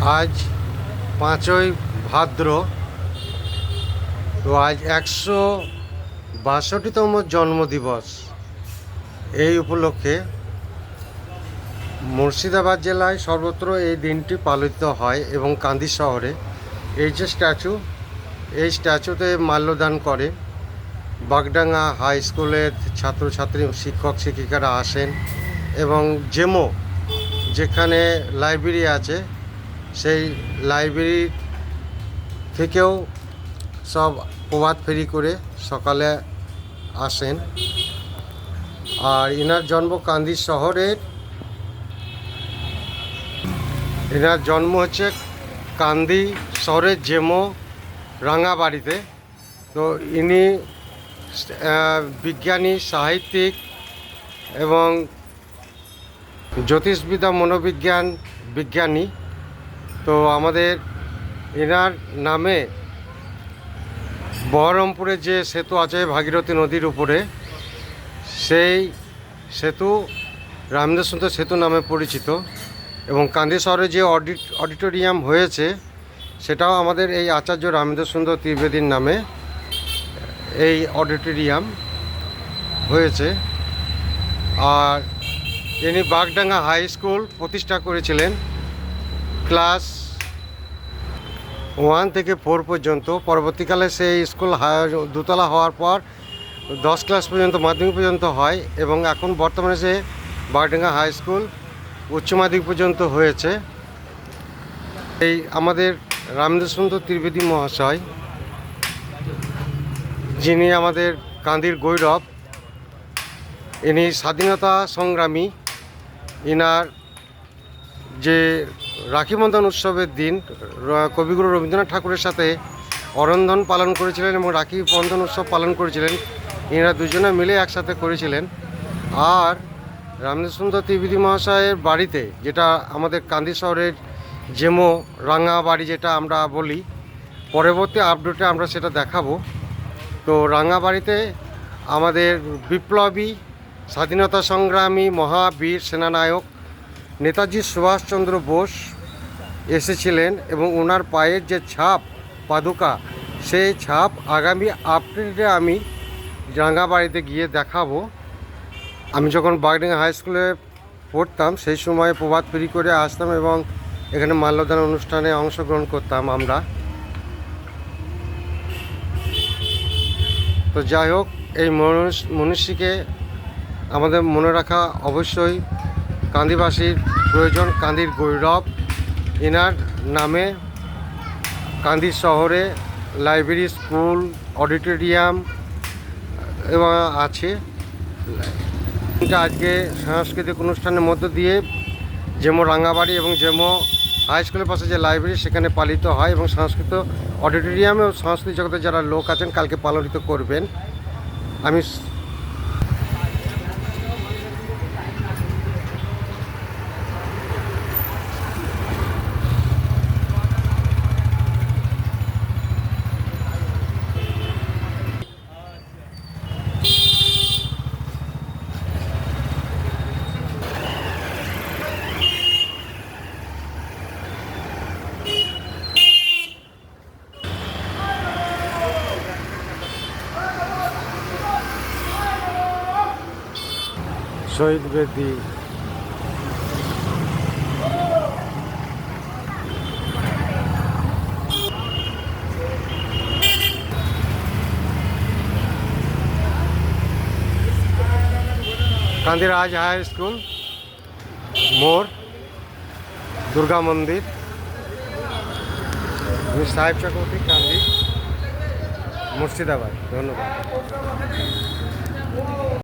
আজ 5ই ভাদ্র। তো আজ 162তম জন্মদিবস। এই উপলক্ষে মুর্শিদাবাদ জেলায় সর্বত্র এই দিনটি পালিত হয় এবং কান্দি শহরে এই যে স্ট্যাচু, এই স্ট্যাচুতে মাল্যদান করে বাগডাঙ্গা হাই স্কুলের ছাত্রছাত্রী, শিক্ষক শিক্ষিকারা আসেন এবং জেমো যেখানে লাইব্রেরি আছে সেই লাইব্রেরি থেকেও সব প্রভাত ফেরি করে সকালে আসেন। আর এনার জন্ম কান্দি শহরের, এনার জন্ম হচ্ছে কান্দি শহরের জেমো রাঙাবাড়িতে। তো ইনি বিজ্ঞানী, সাহিত্যিক এবং জ্যোতিষবিদ্যা, মনোবিজ্ঞান বিজ্ঞানী। তো আমাদের এনার নামে বহরমপুরে যে সেতু আছে ভাগীরথী নদীর উপরে, সেই সেতু রামেন্দ্র সুন্দর সেতু নামে পরিচিত। এবং কান্দি শহরে যে অডিটোরিয়াম হয়েছে সেটাও আমাদের এই আচার্য রামেন্দ্র সুন্দর ত্রিবেদীর নামে এই অডিটোরিয়াম হয়েছে। আর ইনি বাগডাঙ্গা হাই স্কুল প্রতিষ্ঠা করেছিলেন ক্লাস 1 থেকে 4 পর্যন্ত। পরবর্তীকালে সেই স্কুল দোতলা হওয়ার পর 10 ক্লাস পর্যন্ত, মাধ্যমিক পর্যন্ত হয় এবং এখন বর্তমানে সে বাগডাঙ্গা হাই স্কুল উচ্চ মাধ্যমিক পর্যন্ত হয়েছে। এই আমাদের রামেন্দ্র সুন্দর ত্রিবেদী মহাশয়, যিনি আমাদের কান্দির গৌরব, ইনি স্বাধীনতা সংগ্রামী। ইনার যে রাখি বন্ধন উৎসবের দিন কবিগুরু রবীন্দ্রনাথ ঠাকুরের সাথে অরন্ধন পালন করেছিলেন এবং রাখি বন্ধন উৎসব পালন করেছিলেন। এনারা দুজনে মিলে একসাথে করেছিলেন। আর রামেন্দ্র সুন্দর ত্রিবেদী মহাশয়ের বাড়িতে, যেটা আমাদের কান্দি শহরের জেমো রাঙাবাড়ি যেটা আমরা বলি, পরবর্তী আপডেটে আমরা সেটা দেখাবো। তো রাঙাবাড়িতে আমাদের বিপ্লবী, স্বাধীনতা সংগ্রামী, মহাবীর সেনানায়ক নেতাজি সুভাষচন্দ্র বোস এসেছিলেন এবং ওনার পায়ের যে ছাপ, পাদুকা, সেই ছাপ আগামী আপডেটে আমি রাঙাবাড়িতে গিয়ে দেখাবো। আমি যখন বাগডাঙ্গা হাই স্কুলে পড়তাম সেই সময় প্রভাত ফেরি করে আসতাম এবং এখানে মাল্যদান অনুষ্ঠানে অংশগ্রহণ করতাম আমরা। তো যাই হোক, এই মনীষীকে আমাদের মনে রাখা অবশ্যই কান্দিবাসীর প্রয়োজন, কান্দির গৌরব। এনার নামে কান্দি শহরে লাইব্রেরি, স্কুল, অডিটোরিয়াম এবং আছে। আজকে সাংস্কৃতিক অনুষ্ঠানের মধ্য দিয়ে জেমো রাঙাবাড়ি এবং জেমো হাই স্কুলের পাশে যে লাইব্রেরি সেখানে পালিত হয় এবং সাংস্কৃতিক অডিটোরিয়ামে ও সংস্কৃতি জগতের যারা লোক আছেন কালকে পালিত করবেন। আমি শহীদ বেদি, কান্দি রাজ হাই স্কুল, মোড়, দুর্গা মন্দির, সাহেব চক্রবর্তী, কান্দি, মুর্শিদাবাদ। ধন্যবাদ।